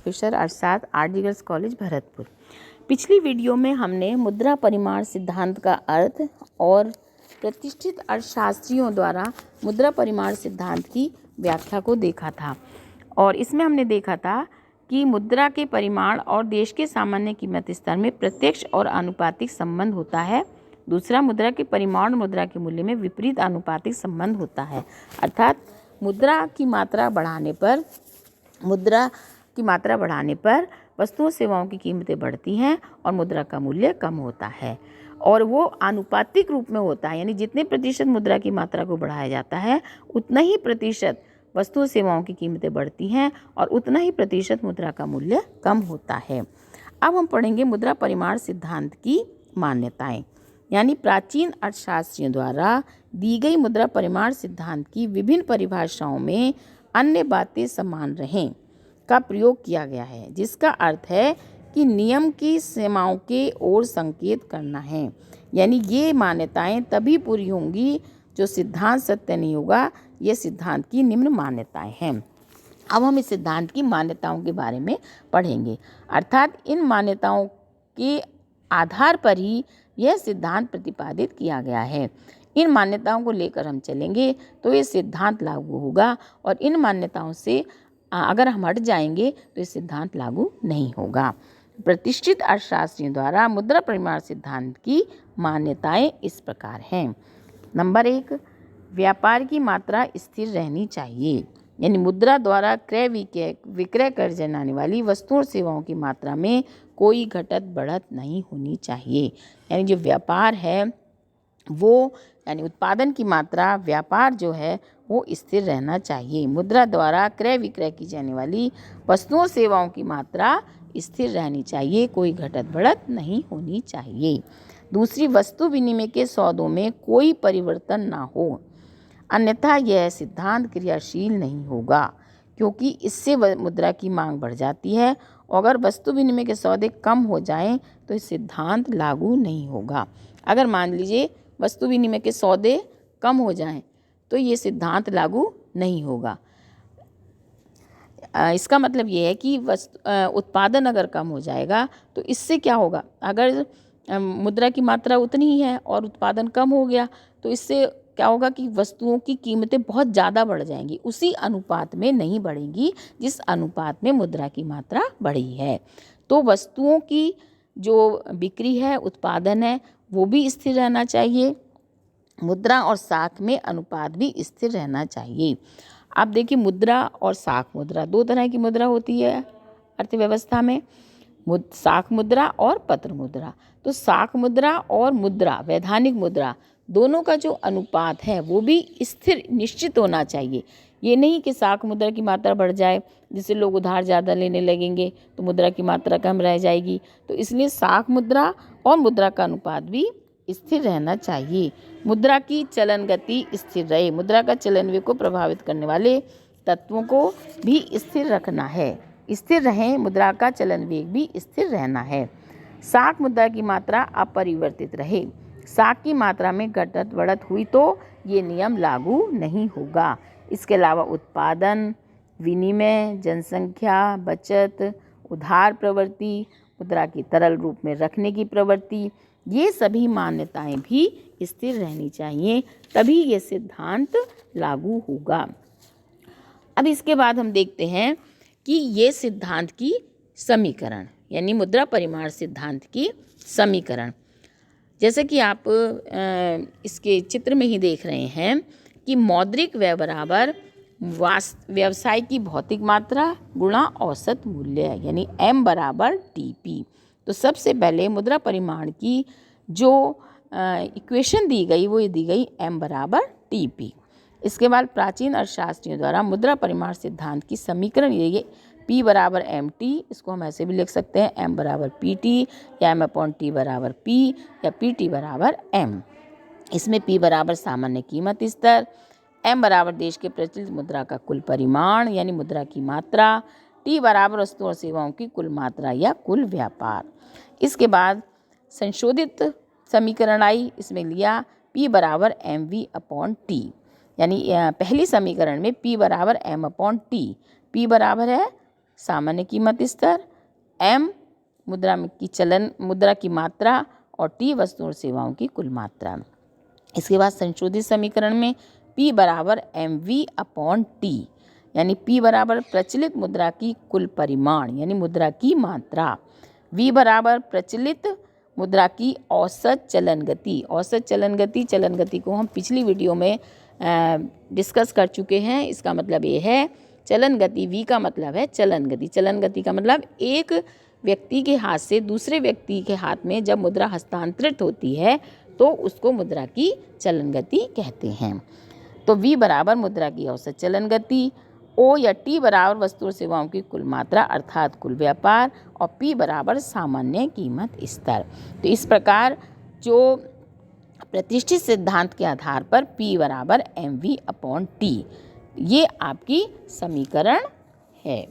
Officer Arshad RD girls college Bharatpur. पिछली video में हमने मुद्रा परिमाण सिद्धांत का अर्थ और प्रतिष्ठित अर्थशास्त्रियों द्वारा मुद्रा परिमाण सिद्धांत की व्याख्या को देखा था और इसमें हमने देखा था कि मुद्रा के परिमाण और देश के सामान्य कीमत स्तर में प्रत्यक्ष और आनुपातिक संबंध होता है। दूसरा, मुद्रा के परिमाण और मुद्रा के मूल्य में विपरीत आनुपातिक संबंध होता है, अर्थात मुद्रा की मात्रा बढ़ाने पर वस्तुओं सेवाओं की कीमतें बढ़ती हैं और मुद्रा का मूल्य कम होता है और वो आनुपातिक रूप में होता है, यानी जितने प्रतिशत मुद्रा की मात्रा को बढ़ाया जाता है उतना ही प्रतिशत वस्तुओं सेवाओं की कीमतें बढ़ती हैं और उतना ही प्रतिशत मुद्रा का मूल्य कम होता है। अब हम पढ़ेंगे मुद्रा परिमाण सिद्धांत की मान्यताएं, यानी प्राचीन अर्थशास्त्रियों द्वारा दी गई मुद्रा परिमाण सिद्धांत की विभिन्न परिभाषाओं में अन्य बातें समान रहें का प्रयोग किया गया है, जिसका अर्थ है कि नियम की सीमाओं के ओर संकेत करना है। यानी ये मान्यताएं तभी पूरी होंगी जो सिद्धांत सत्य नहीं होगा। ये सिद्धांत की निम्न मान्यताएं हैं। अब हम इस सिद्धांत की मान्यताओं के बारे में पढ़ेंगे, अर्थात इन मान्यताओं के आधार पर ही यह सिद्धांत प्रतिपादित किया गया है। इन मान्यताओं को लेकर हम चलेंगे तो ये सिद्धांत लागू होगा और इन मान्यताओं से अगर हम हट जाएंगे तो ये सिद्धांत लागू नहीं होगा। प्रतिष्ठित अर्थशास्त्रियों द्वारा मुद्रा परिमाण सिद्धांत की मान्यताएं इस प्रकार हैं। नंबर 1, व्यापार की मात्रा स्थिर रहनी चाहिए, यानी मुद्रा द्वारा क्रय विक्रय कर जाने वाली वस्तुओं और सेवाओं की मात्रा में कोई घटत बढ़त नहीं होनी चाहिए। यानी जो व्यापार है वो, यानी उत्पादन की मात्रा, व्यापार जो है वो स्थिर रहना चाहिए। मुद्रा द्वारा क्रय विक्रय की जाने वाली वस्तुओं सेवाओं की मात्रा स्थिर रहनी चाहिए, कोई घटत बढ़त नहीं होनी चाहिए। दूसरी, वस्तु विनिमय के सौदों में कोई परिवर्तन ना हो, अन्यथा यह सिद्धांत क्रियाशील नहीं होगा, क्योंकि इससे मुद्रा की मांग बढ़ जाती है। अगर वस्तु विनिमय के सौदे कम हो जाएं तो इस सिद्धांत लागू नहीं होगा। अगर मान लीजिए वस्तु विनिमय के सौदे कम हो जाएं तो ये सिद्धांत लागू नहीं होगा। इसका मतलब ये है कि उत्पादन अगर कम हो जाएगा तो इससे क्या होगा, अगर मुद्रा की मात्रा उतनी ही है और उत्पादन कम हो गया तो इससे क्या होगा कि वस्तुओं की कीमतें बहुत ज़्यादा बढ़ जाएंगी, उसी अनुपात में नहीं बढ़ेंगी जिस अनुपात में मुद्रा की मात्रा बढ़ी है। तो वस्तुओं की जो बिक्री है, उत्पादन है, वो भी स्थिर रहना चाहिए। मुद्रा और साख में अनुपात भी स्थिर रहना चाहिए। आप देखिए, मुद्रा और साख मुद्रा, दो तरह की मुद्रा होती है अर्थव्यवस्था में, साख मुद्रा और पत्र मुद्रा। तो साख मुद्रा और मुद्रा, वैधानिक मुद्रा, दोनों का जो अनुपात है वो भी स्थिर निश्चित होना चाहिए। ये नहीं कि साख मुद्रा की मात्रा बढ़ जाए जिससे लोग उधार ज़्यादा लेने लगेंगे तो मुद्रा की मात्रा कम रह जाएगी। तो इसलिए साख मुद्रा और मुद्रा का अनुपात भी स्थिर रहना चाहिए। मुद्रा की चलन गति स्थिर रहे, मुद्रा का चलन वेग को प्रभावित करने वाले तत्वों को भी स्थिर रखना है, स्थिर रहें, मुद्रा का चलन वेग भी स्थिर रहना है। साख मुद्रा की मात्रा अपरिवर्तित रहे, साख की मात्रा में घटत बढ़त हुई तो ये नियम लागू नहीं होगा। इसके अलावा उत्पादन, विनिमय, जनसंख्या, बचत, उधार प्रवृत्ति, मुद्रा की तरल रूप में रखने की प्रवृत्ति, ये सभी मान्यताएं भी स्थिर रहनी चाहिए, तभी ये सिद्धांत लागू होगा। अब इसके बाद हम देखते हैं कि ये सिद्धांत की समीकरण, यानी मुद्रा परिमाण सिद्धांत की समीकरण, जैसे कि आप इसके चित्र में ही देख रहे हैं कि मौद्रिक व्यय बराबर व्यवसाय की भौतिक मात्रा गुणा औसत मूल्य, यानी M बराबर TP। तो सबसे पहले मुद्रा परिमाण की जो इक्वेशन दी गई वो ये दी गई M बराबर TP। इसके बाद प्राचीन अर्थशास्त्रियों द्वारा मुद्रा परिमाण सिद्धांत की समीकरण ये P बराबर MT, इसको हम ऐसे भी लिख सकते हैं M बराबर PT या M/T बराबर P या PT बराबर M। इसमें P बराबर सामान्य कीमत स्तर, M बराबर देश के प्रचलित मुद्रा का कुल परिमाण यानी मुद्रा की मात्रा, T बराबर वस्तुओं और सेवाओं की कुल मात्रा या कुल व्यापार। इसके बाद संशोधित समीकरण आई, इसमें लिया P बराबर MV/T, यानी पहली समीकरण में P बराबर M/T, P बराबर है सामान्य कीमत स्तर, M मुद्रा की मात्रा और T वस्तुओं और सेवाओं की कुल मात्रा। इसके बाद संशोधित समीकरण में P बराबर MV/T, यानी P बराबर प्रचलित मुद्रा की कुल परिमाण यानी मुद्रा की मात्रा, V बराबर प्रचलित मुद्रा की औसत चलन गति। औसत चलन गति को हम पिछली वीडियो में डिस्कस कर चुके हैं। इसका मतलब ये है चलन गति, V का मतलब है चलन गति। चलन गति का मतलब एक व्यक्ति के हाथ से दूसरे व्यक्ति के हाथ में जब मुद्रा हस्तांतरित होती है तो उसको मुद्रा की चलन गति कहते हैं। तो V बराबर मुद्रा की औसत चलन गति, O या T बराबर वस्तु और सेवाओं की कुल मात्रा अर्थात कुल व्यापार, और P बराबर सामान्य कीमत स्तर। तो इस प्रकार जो प्रतिष्ठित सिद्धांत के आधार पर P बराबर MV/T, ये आपकी समीकरण है।